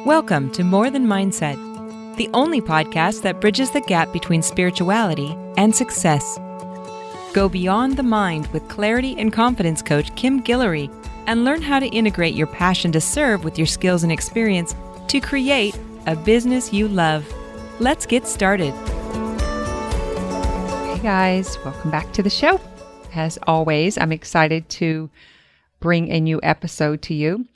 Welcome to More Than Mindset, the only podcast that bridges the gap between spirituality and success. Go beyond the mind with clarity and confidence coach Kim Guillory and learn how to integrate your passion to serve with your skills and experience to create a business you love. Let's get started. Hey guys, welcome back to the show. As always, I'm excited to bring a new episode to you.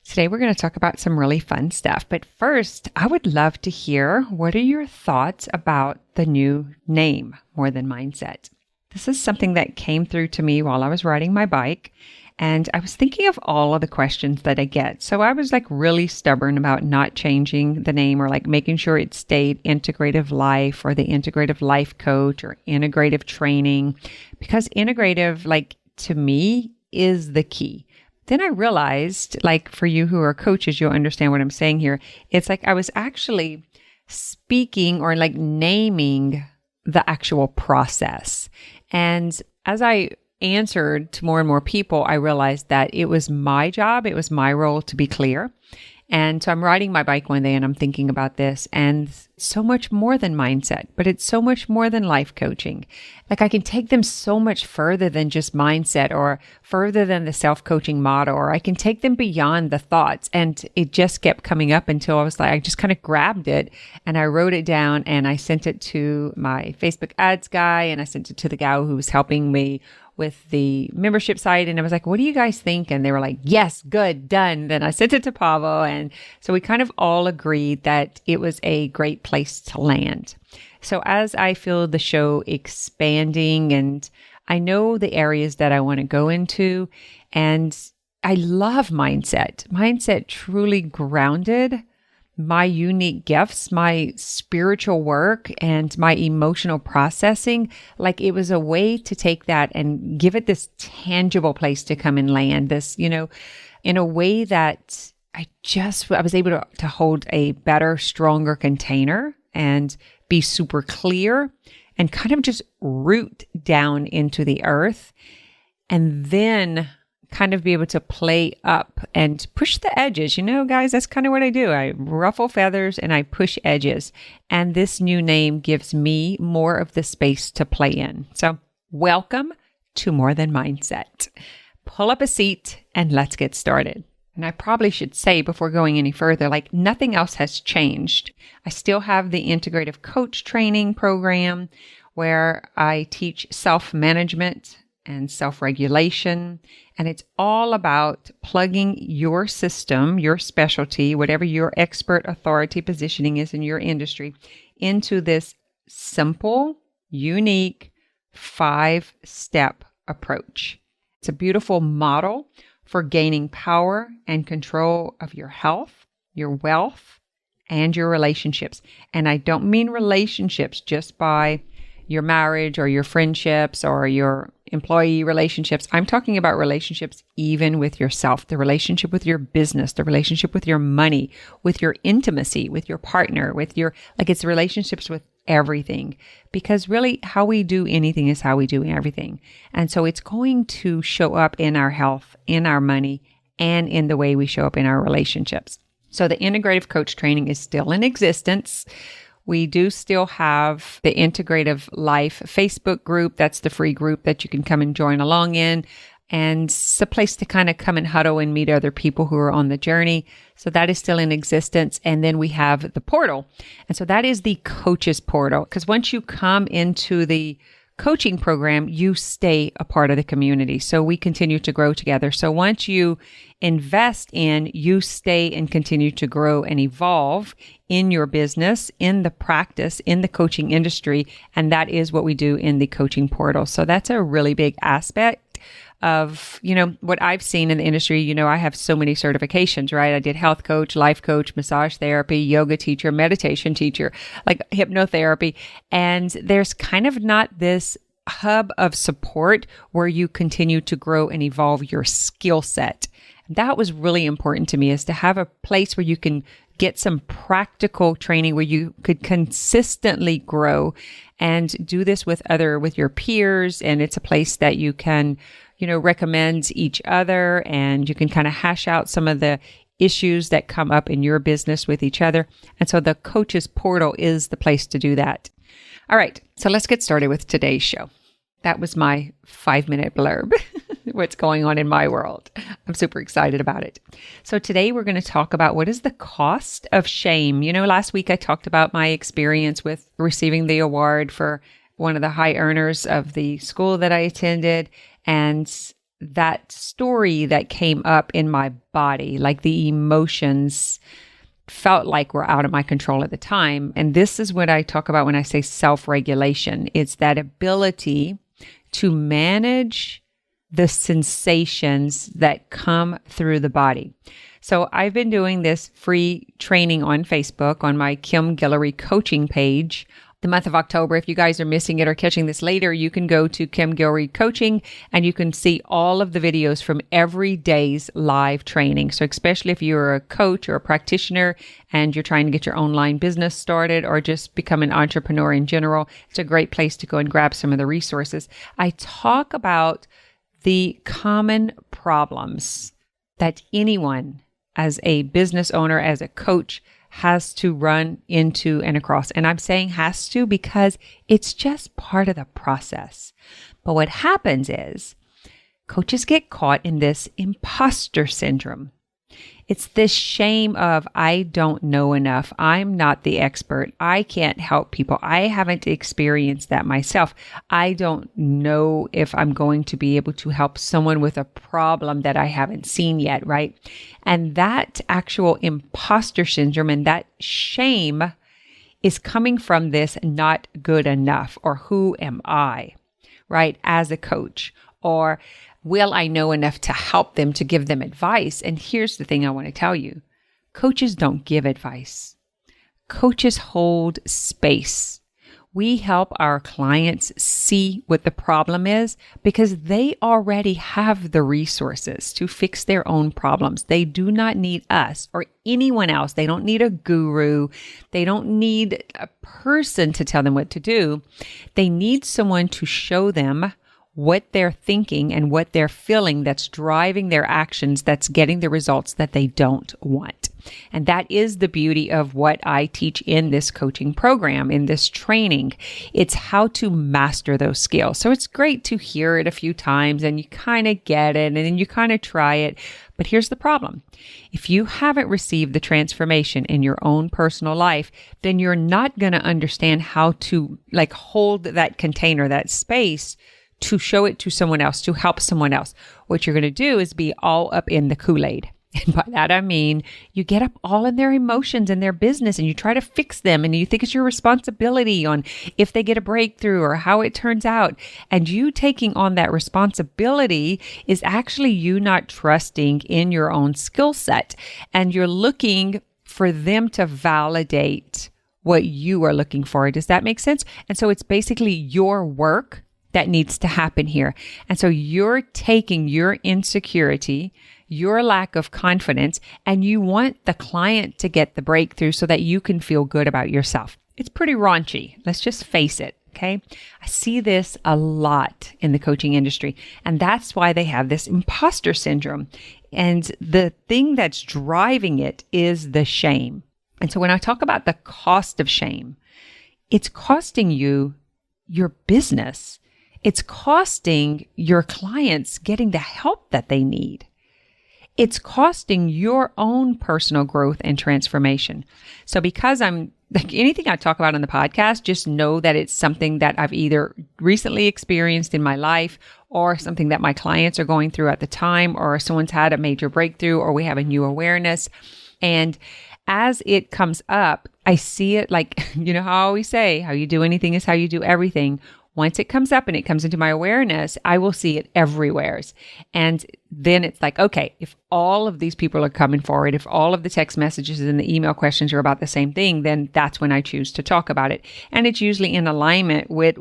Today, we're going to talk about some really fun stuff. But first, I would love to hear, what are your thoughts about the new name, More Than Mindset? This is something that came through to me while I was riding my bike. And I was thinking of all of the questions that I get. So I was really stubborn about not changing the name or making sure it stayed Integrative Life or the Integrative Life Coach or Integrative Training, because integrative, to me, is the key. Then I realized, for you who are coaches, you'll understand what I'm saying here. It's I was actually speaking or naming the actual process. And as I answered to more and more people, I realized that it was my job, it was my role to be clear. And so I'm riding my bike one day and I'm thinking about this, and so much more than mindset, but it's so much more than life coaching. I can take them so much further than just mindset or further than the self-coaching model, or I can take them beyond the thoughts. And it just kept coming up until I just kind of grabbed it and I wrote it down and I sent it to my Facebook ads guy and I sent it to the guy who was helping me with the membership site. And I was like, what do you guys think? And they were like, yes, good, done. Then I sent it to Pavo. And so we kind of all agreed that it was a great place to land. So as I feel the show expanding and I know the areas that I want to go into, and I love mindset. Mindset truly grounded my unique gifts, my spiritual work, and my emotional processing. It was a way to take that and give it this tangible place to come and land this, in a way that I was able to hold a better, stronger container and be super clear and kind of just root down into the earth, and then kind of be able to play up and push the edges. Guys, that's kind of what I do. I ruffle feathers and I push edges. And this new name gives me more of the space to play in. So welcome to More Than Mindset. Pull up a seat and let's get started. And I probably should say before going any further, nothing else has changed. I still have the Integrative Coach Training program where I teach self-management and self-regulation. And it's all about plugging your system, your specialty, whatever your expert authority positioning is in your industry, into this simple, unique 5-step approach. It's a beautiful model for gaining power and control of your health, your wealth, and your relationships. And I don't mean relationships just by your marriage or your friendships or your employee relationships. I'm talking about relationships even with yourself, the relationship with your business, the relationship with your money, with your intimacy, with your partner, with your, it's relationships with everything. Because really how we do anything is how we do everything. And so it's going to show up in our health, in our money, and in the way we show up in our relationships. So the Integrative Coach Training is still in existence. We do still have the Integrative Life Facebook group. That's the free group that you can come and join along in. And it's a place to kind of come and huddle and meet other people who are on the journey. So that is still in existence. And then we have the portal. And so that is the coaches portal. Because once you come into the coaching program, you stay a part of the community. So we continue to grow together. So once you invest in, you stay and continue to grow and evolve in your business, in the practice, in the coaching industry. And that is what we do in the coaching portal. So that's a really big aspect of, what I've seen in the industry. I have so many certifications, right? I did health coach, life coach, massage therapy, yoga teacher, meditation teacher, hypnotherapy. And there's kind of not this hub of support where you continue to grow and evolve your skill set. That was really important to me, is to have a place where you can get some practical training where you could consistently grow and do this with your peers. And it's a place that you can, recommend each other, and you can kind of hash out some of the issues that come up in your business with each other. And so the Coaches Portal is the place to do that. All right, so let's get started with today's show. That was my 5-minute blurb, what's going on in my world. I'm super excited about it. So today we're going to talk about what is the cost of shame. You know, last week I talked about my experience with receiving the award for one of the high earners of the school that I attended, and that story that came up in my body, like the emotions felt like were out of my control at the time. And this is what I talk about when I say self-regulation. It's that ability to manage the sensations that come through the body. So I've been doing this free training on Facebook on my Kim Guillory coaching page the month of October. If you guys are missing it or catching this later, you can go to Kim Guillory Coaching and you can see all of the videos from every day's live training. So especially if you're a coach or a practitioner and you're trying to get your online business started or just become an entrepreneur in general, it's a great place to go and grab some of the resources. I talk about the common problems that anyone as a business owner, as a coach, has to run into and across. And I'm saying has to because it's just part of the process. But what happens is coaches get caught in this imposter syndrome. It's this shame of, I don't know enough. I'm not the expert. I can't help people. I haven't experienced that myself. I don't know if I'm going to be able to help someone with a problem that I haven't seen yet, right? And that actual imposter syndrome and that shame is coming from this not good enough, or who am I, right? As a coach, or will I know enough to help them, to give them advice? And here's the thing I want to tell you. Coaches don't give advice. Coaches hold space. We help our clients see what the problem is because they already have the resources to fix their own problems. They do not need us or anyone else. They don't need a guru. They don't need a person to tell them what to do. They need someone to show them what they're thinking and what they're feeling that's driving their actions, that's getting the results that they don't want. And that is the beauty of what I teach in this coaching program, in this training. It's how to master those skills. So it's great to hear it a few times and you kind of get it and then you kind of try it. But here's the problem. If you haven't received the transformation in your own personal life, then you're not going to understand how to hold that container, that space, to show it to someone else, to help someone else. What you're going to do is be all up in the Kool-Aid. And by that, I mean, you get up all in their emotions and their business and you try to fix them and you think it's your responsibility on if they get a breakthrough or how it turns out. And you taking on that responsibility is actually you not trusting in your own skill set. And you're looking for them to validate what you are looking for. Does that make sense? And so it's basically your work that needs to happen here. And so you're taking your insecurity, your lack of confidence, and you want the client to get the breakthrough so that you can feel good about yourself. It's pretty raunchy. Let's just face it. Okay. I see this a lot in the coaching industry, and that's why they have this imposter syndrome. And the thing that's driving it is the shame. And so when I talk about the cost of shame, it's costing you your business. It's costing your clients getting the help that they need. It's costing your own personal growth and transformation. So because I'm anything I talk about on the podcast, just know that it's something that I've either recently experienced in my life or something that my clients are going through at the time, or someone's had a major breakthrough, or we have a new awareness. And as it comes up, I see it how I always say, how you do anything is how you do everything. Once it comes up and it comes into my awareness, I will see it everywhere. And then it's okay, if all of these people are coming forward, if all of the text messages and the email questions are about the same thing, then that's when I choose to talk about it. And it's usually in alignment with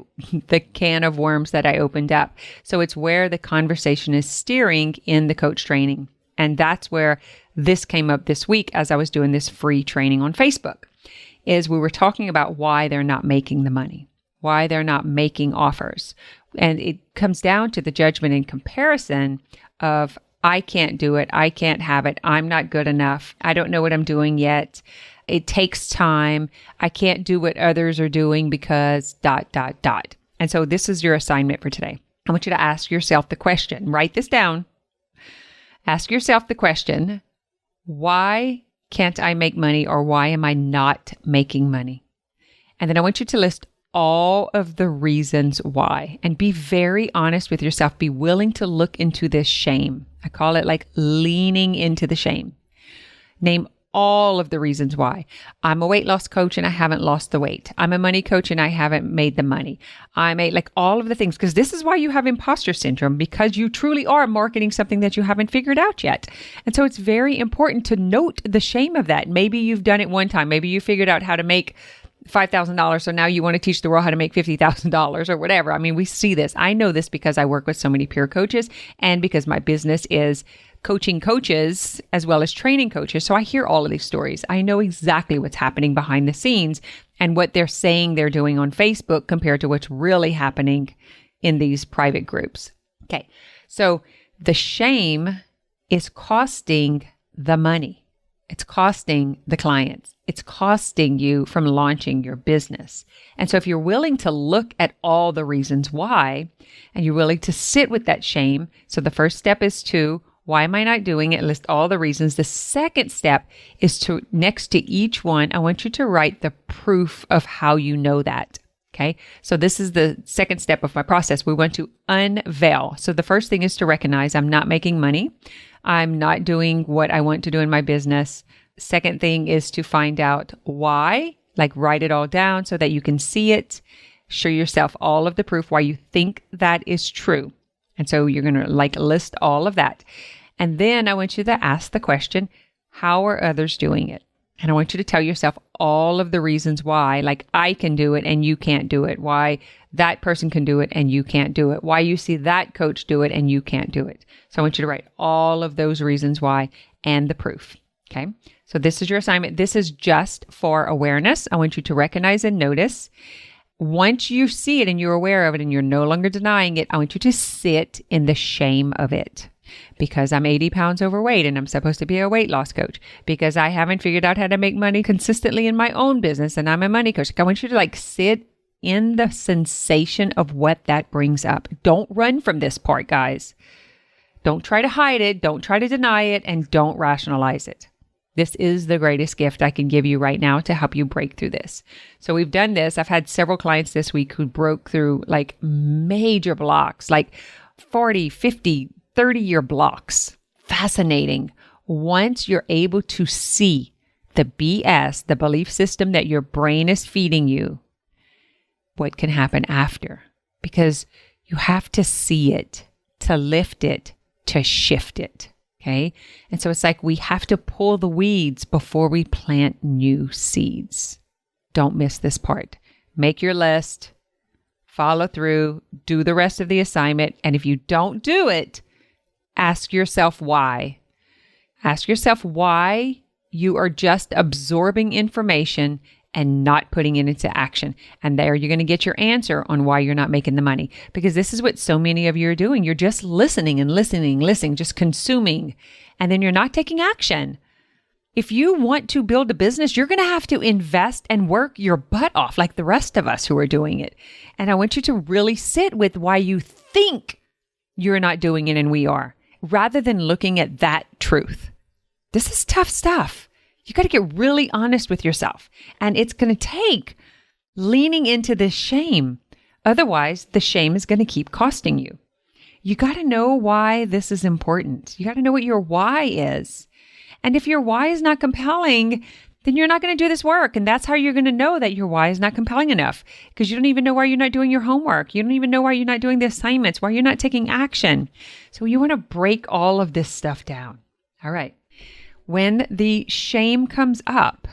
the can of worms that I opened up. So it's where the conversation is steering in the coach training. And that's where this came up this week as I was doing this free training on Facebook, is we were talking about why they're not making the money, why they're not making offers. And it comes down to the judgment and comparison of, I can't do it. I can't have it. I'm not good enough. I don't know what I'm doing yet. It takes time. I can't do what others are doing because ... And so this is your assignment for today. I want you to ask yourself the question. Write this down. Ask yourself the question, why can't I make money, or why am I not making money? And then I want you to list all of the reasons why, and be very honest with yourself. Be willing to look into this shame. I call it like leaning into the shame. Name all of the reasons why. I'm a weight loss coach and I haven't lost the weight. I'm a money coach and I haven't made the money. I'm like all of the things, because this is why you have imposter syndrome, because you truly are marketing something that you haven't figured out yet. And so it's very important to note the shame of that. Maybe you've done it one time. Maybe you figured out how to make $5,000. So now you want to teach the world how to make $50,000 or whatever. I mean, we see this. I know this because I work with so many peer coaches, and because my business is coaching coaches as well as training coaches. So I hear all of these stories. I know exactly what's happening behind the scenes and what they're saying they're doing on Facebook compared to what's really happening in these private groups. Okay. So the shame is costing the money. It's costing the clients. It's costing you from launching your business. And so if you're willing to look at all the reasons why, and you're willing to sit with that shame, so the first step is to, why am I not doing it? List all the reasons. The second step is to, next to each one, I want you to write the proof of how you know that. Okay. So this is the second step of my process. We want to unveil. So the first thing is to recognize I'm not making money. I'm not doing what I want to do in my business. Second thing is to find out why, like write it all down so that you can see it. Show yourself all of the proof why you think that is true. And so you're going to like list all of that. And then I want you to ask the question, how are others doing it? And I want you to tell yourself all of the reasons why, like I can do it and you can't do it. Why that person can do it and you can't do it. Why you see that coach do it and you can't do it. So I want you to write all of those reasons why and the proof. Okay. So this is your assignment. This is just for awareness. I want you to recognize and notice. Once you see it and you're aware of it and you're no longer denying it, I want you to sit in the shame of it. Because I'm 80 pounds overweight and I'm supposed to be a weight loss coach. Because I haven't figured out how to make money consistently in my own business and I'm a money coach. I want you to like sit in the sensation of what that brings up. Don't run from this part, guys. Don't try to hide it. Don't try to deny it, and don't rationalize it. This is the greatest gift I can give you right now to help you break through this. So we've done this. I've had several clients this week who broke through like major blocks, like 40, 50, 30-year blocks. Fascinating. Once you're able to see the BS, the belief system that your brain is feeding you, what can happen after? Because you have to see it, to lift it, to shift it. Okay. And so it's like we have to pull the weeds before we plant new seeds. Don't miss this part. Make your list, follow through, do the rest of the assignment. And if you don't do it, ask yourself why. Ask yourself why you are just absorbing information and not putting it into action. And there you're going to get your answer on why you're not making the money. Because this is what so many of you are doing. You're just listening and listening, just consuming. And then you're not taking action. If you want to build a business, you're going to have to invest and work your butt off like the rest of us who are doing it. And I want you to really sit with why you think you're not doing it and we are, rather than looking at that truth. This is tough stuff. You got to get really honest with yourself. And it's going to take leaning into this shame. Otherwise, the shame is going to keep costing you. You got to know why this is important. You got to know what your why is. And if your why is not compelling, then you're not going to do this work. And that's how you're going to know that your why is not compelling enough, because you don't even know why you're not doing your homework. You don't even know why you're not doing the assignments, why you're not taking action. So you want to break all of this stuff down. All right. When the shame comes up,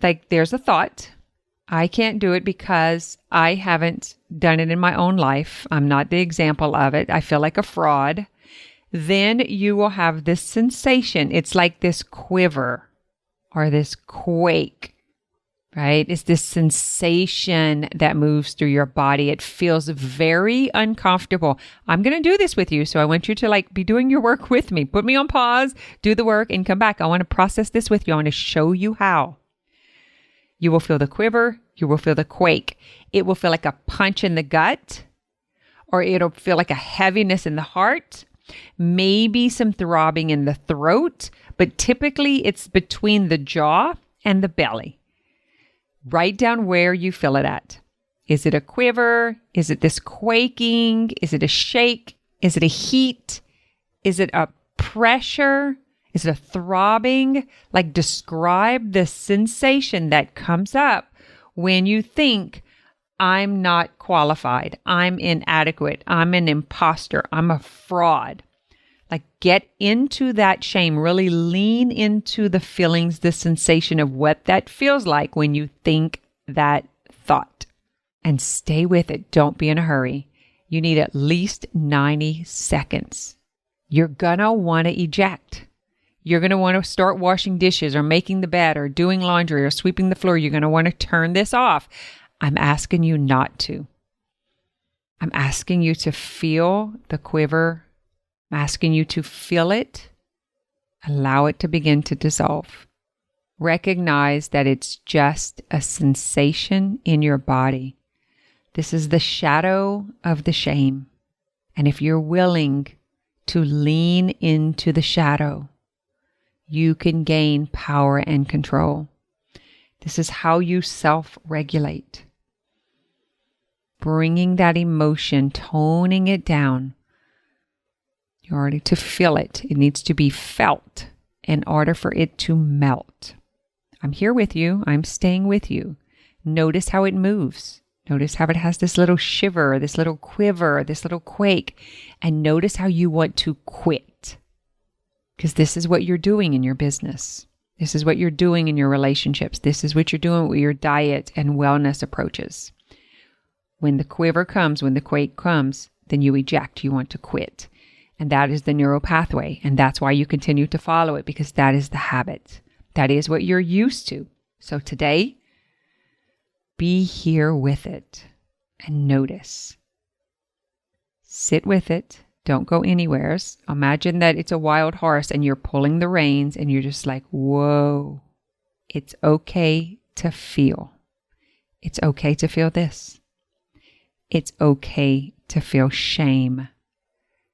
like there's a thought, I can't do it because I haven't done it in my own life. I'm not the example of it. I feel like a fraud. Then you will have this sensation. It's like this quiver or this quake right? It's this sensation that moves through your body. It feels very uncomfortable. I'm going to do this with you. So I want you to be doing your work with me. Put me on pause, do the work, and come back. I want to process this with you. I want to show you how. You will feel the quiver. You will feel the quake. It will feel like a punch in the gut, or it'll feel like a heaviness in the heart, maybe some throbbing in the throat, but typically it's between the jaw and the belly. Write down where you feel it at. Is it a quiver? Is it this quaking? Is it a shake? Is it a heat? Is it a pressure? Is it a throbbing? Describe the sensation that comes up when you think, I'm not qualified, I'm inadequate, I'm an imposter, I'm a fraud. Get into that shame, really lean into the feelings, the sensation of what that feels like when you think that thought. And stay with it. Don't be in a hurry. You need at least 90 seconds. You're gonna want to eject. You're going to want to start washing dishes or making the bed or doing laundry or sweeping the floor. You're going to want to turn this off. I'm asking you not to. I'm asking you to feel the quiver. I'm asking you to feel it. Allow it to begin to dissolve. Recognize that it's just a sensation in your body. This is the shadow of the shame. And if you're willing to lean into the shadow, you can gain power and control. This is how you self-regulate. Bringing that emotion, toning it down. You're already to feel it. It needs to be felt in order for it to melt. I'm here with you. I'm staying with you. Notice how it moves. Notice how it has this little shiver, this little quiver, this little quake. And notice how you want to quit. Because this is what you're doing in your business. This is what you're doing in your relationships. This is what you're doing with your diet and wellness approaches. When the quiver comes, when the quake comes, then you eject. You want to quit. And that is the neural pathway. And that's why you continue to follow it, because that is the habit. That is what you're used to. So today, be here with it and notice. Sit with it. Don't go anywhere. Imagine that it's a wild horse and you're pulling the reins and you're just like, whoa, it's okay to feel. It's okay to feel this. It's okay to feel shame.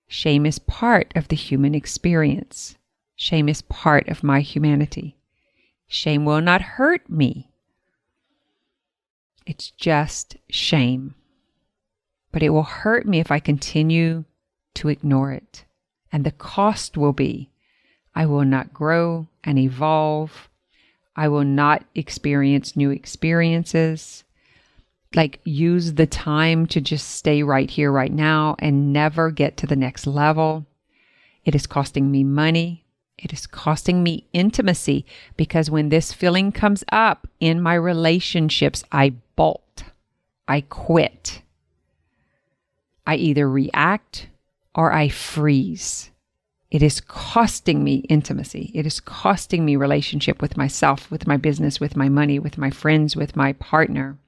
Shame is part of the human experience. Shame is part of my humanity. Shame will not hurt me. It's just shame. But it will hurt me if I continue to ignore it. And the cost will be, I will not grow and evolve. I will not experience new experiences. Use the time to just stay right here, right now, and never get to the next level. It is costing me money. It is costing me intimacy, because when this feeling comes up in my relationships, I bolt. I quit. I either react or I freeze. It is costing me intimacy. It is costing me relationship with myself, with my business, with my money, with my friends, with my partner.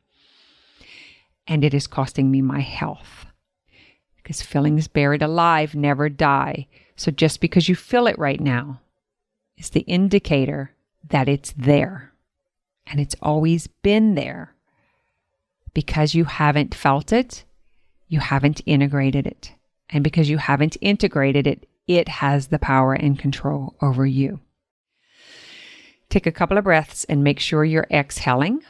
And it is costing me my health. Because feelings buried alive never die. So just because you feel it right now is the indicator that it's there. And it's always been there. Because you haven't felt it, you haven't integrated it. And because you haven't integrated it, it has the power and control over you. Take a couple of breaths and make sure you're exhaling.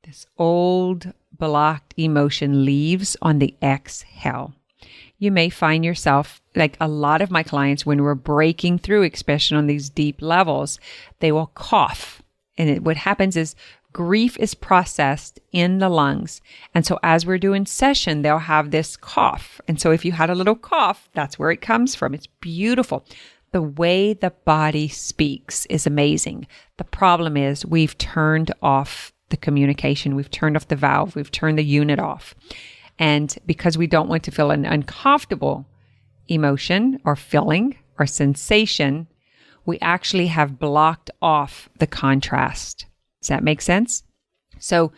This old blocked emotion leaves on the exhale. You may find yourself, like a lot of my clients, when we're breaking through, especially on these deep levels, they will cough. And what happens is grief is processed in the lungs. And so as we're doing session, they'll have this cough. And so if you had a little cough, that's where it comes from. It's beautiful. The way the body speaks is amazing. The problem is we've turned off the communication. We've turned off the valve. We've turned the unit off. And because we don't want to feel an uncomfortable emotion or feeling or sensation, we actually have blocked off the contrast. Does that make sense? So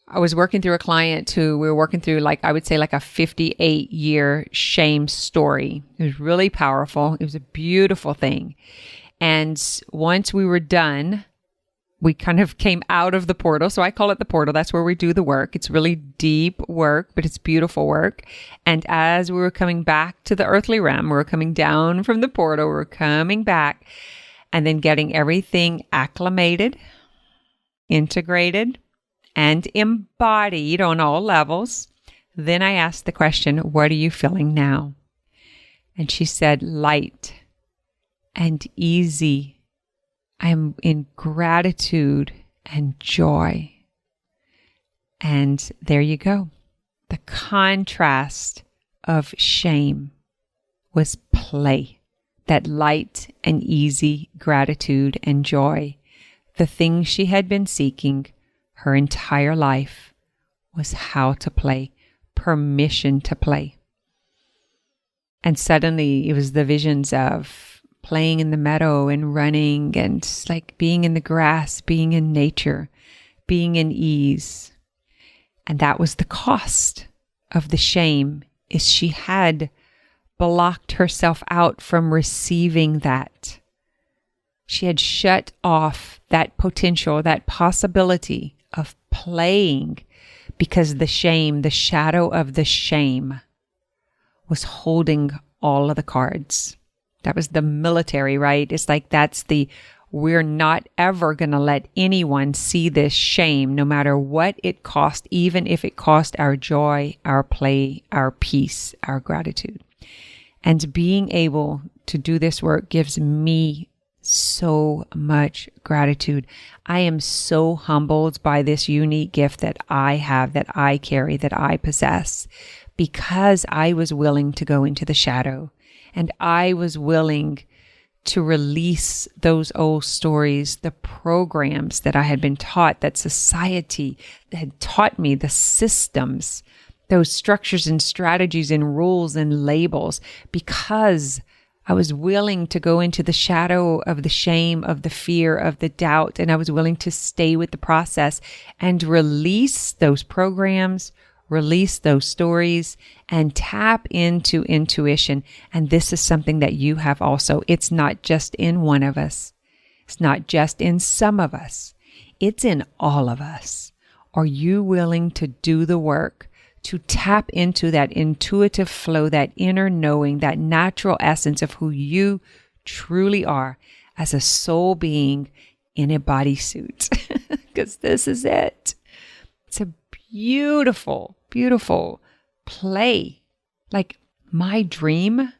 I was working through a client who we were working through, I would say a 58-year shame story. It was really powerful. It was a beautiful thing. And once we were done, we kind of came out of the portal. So I call it the portal. That's where we do the work. It's really deep work, but it's beautiful work. And as we were coming back to the earthly realm, we were coming down from the portal, we were coming back and then getting everything acclimated, integrated, and embodied on all levels. Then I asked the question, what are you feeling now? And she said, light and easy. I am in gratitude and joy. And there you go. The contrast of shame was play. That light and easy gratitude and joy. The thing she had been seeking her entire life was how to play, permission to play. And suddenly it was the visions of playing in the meadow and running and being in the grass, being in nature, being in ease. And that was the cost of the shame, is she had blocked herself out from receiving that. She had shut off that potential, that possibility of playing because the shame, the shadow of the shame was holding all of the cards. That was the military, right? It's we're not ever going to let anyone see this shame, no matter what it cost, even if it cost our joy, our play, our peace, our gratitude. And being able to do this work gives me so much gratitude. I am so humbled by this unique gift that I have, that I carry, that I possess, because I was willing to go into the shadow. And I was willing to release those old stories, the programs that I had been taught, that society had taught me, the systems, those structures and strategies and rules and labels, because I was willing to go into the shadow of the shame, of the fear, of the doubt, and I was willing to stay with the process and release those programs, release those stories, and tap into intuition. And this is something that you have also. It's not just in one of us. It's not just in some of us. It's in all of us. Are you willing to do the work to tap into that intuitive flow, that inner knowing, that natural essence of who you truly are as a soul being in a bodysuit? Because this is it. It's a beautiful, beautiful play. My dream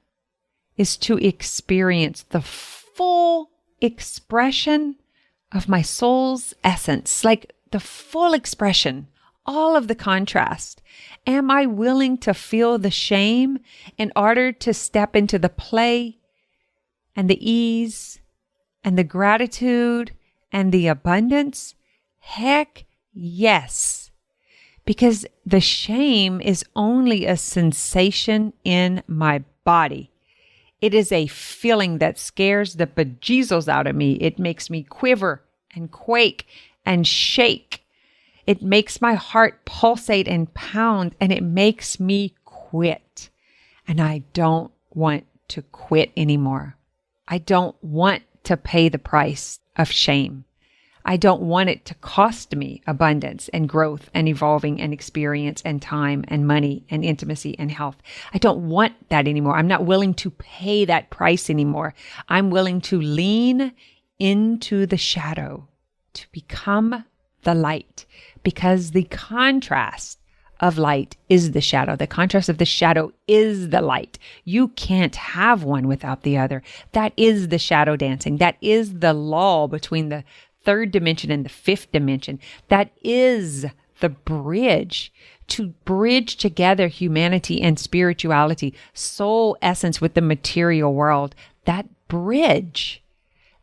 is to experience the full expression of my soul's essence, the full expression, all of the contrast. Am I willing to feel the shame in order to step into the play and the ease and the gratitude and the abundance? Heck yes. Because the shame is only a sensation in my body. It is a feeling that scares the bejesus out of me. It makes me quiver and quake and shake. It makes my heart pulsate and pound, and it makes me quit. And I don't want to quit anymore. I don't want to pay the price of shame. I don't want it to cost me abundance and growth and evolving and experience and time and money and intimacy and health. I don't want that anymore. I'm not willing to pay that price anymore. I'm willing to lean into the shadow to become the light, because the contrast of light is the shadow. The contrast of the shadow is the light. You can't have one without the other. That is the shadow dancing. That is the lull between the third dimension and the fifth dimension. That is the bridge to bridge together humanity and spirituality, soul essence with the material world. That bridge,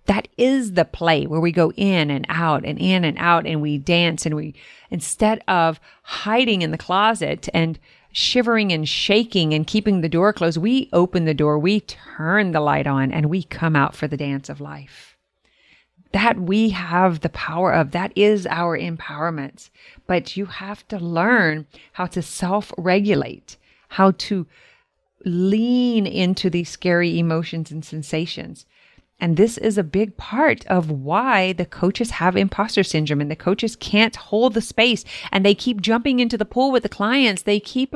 that is the play where we go in and out and in and out, and we dance, and we, instead of hiding in the closet and shivering and shaking and keeping the door closed, we open the door, we turn the light on, and we come out for the dance of life. that we have the power of. That is our empowerment. But you have to learn how to self-regulate, how to lean into these scary emotions and sensations. And this is a big part of why the coaches have imposter syndrome and the coaches can't hold the space and they keep jumping into the pool with the clients. They keep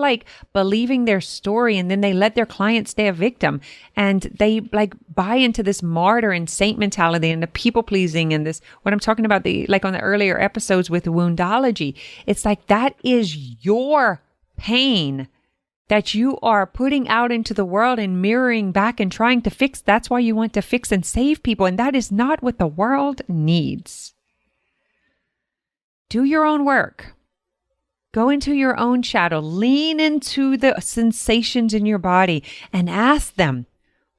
believing their story and then they let their clients stay a victim and they buy into this martyr and saint mentality and the people pleasing and this, what I'm talking about, on the earlier episodes with Woundology. It's that is your pain that you are putting out into the world and mirroring back and trying to fix. That's why you want to fix and save people. And that is not what the world needs. Do your own work. Go into your own shadow. Lean into the sensations in your body and ask them,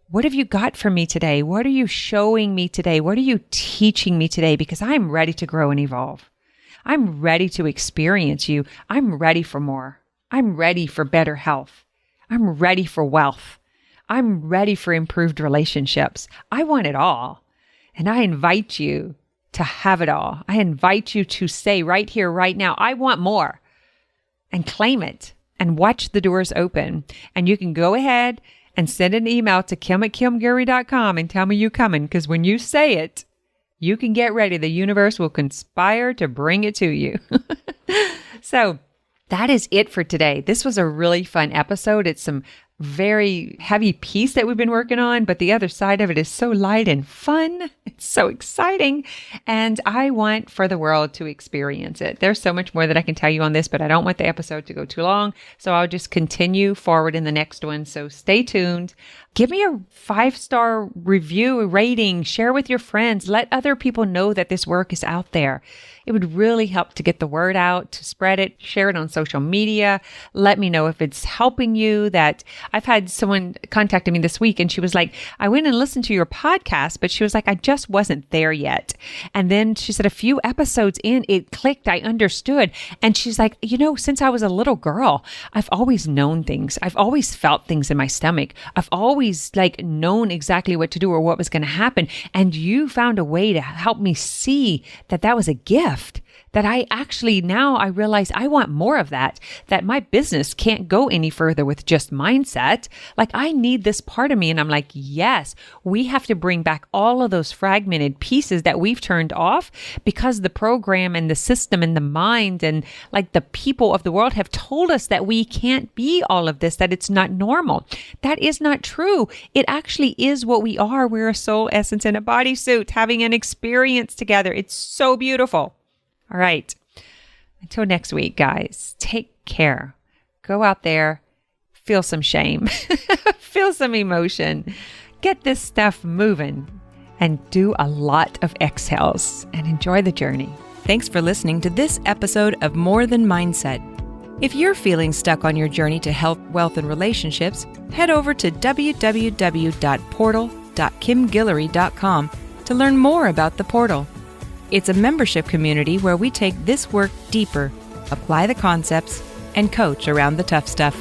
what have you got for me today? What are you showing me today? What are you teaching me today? Because I'm ready to grow and evolve. I'm ready to experience you. I'm ready for more. I'm ready for better health. I'm ready for wealth. I'm ready for improved relationships. I want it all. And I invite you to have it all. I invite you to say right here, right now, I want more, and claim it and watch the doors open. And you can go ahead and send an email to kim@kimguillory.com and tell me you're coming. Because when you say it, you can get ready. The universe will conspire to bring it to you. So, that is it for today. This was a really fun episode. It's some very heavy piece that we've been working on, but the other side of it is so light and fun. It's so exciting. And I want for the world to experience it. There's so much more that I can tell you on this, but I don't want the episode to go too long. So I'll just continue forward in the next one. So stay tuned. Give me a 5-star review, a rating, share with your friends. Let other people know that this work is out there. It would really help to get the word out, to spread it, share it on social media. Let me know if it's helping you. That I've had someone contacted me this week and she was like, I went and listened to your podcast, but she was like, I just wasn't there yet. And then she said a few episodes in, it clicked. I understood. And she's like, since I was a little girl, I've always known things. I've always felt things in my stomach. I've always known exactly what to do or what was going to happen. And you found a way to help me see that was a gift. That now I realize I want more of that my business can't go any further with just mindset. I need this part of me. And I'm like, yes, we have to bring back all of those fragmented pieces that we've turned off because the program and the system and the mind and the people of the world have told us that we can't be all of this, that it's not normal. That is not true. It actually is what we are. We're a soul essence in a bodysuit having an experience together. It's so beautiful. All right. Until next week, guys, take care. Go out there, feel some shame, feel some emotion, get this stuff moving, and do a lot of exhales and enjoy the journey. Thanks for listening to this episode of More Than Mindset. If you're feeling stuck on your journey to health, wealth, and relationships, head over to www.portal.kimguillory.com to learn more about the portal. It's a membership community where we take this work deeper, apply the concepts, and coach around the tough stuff.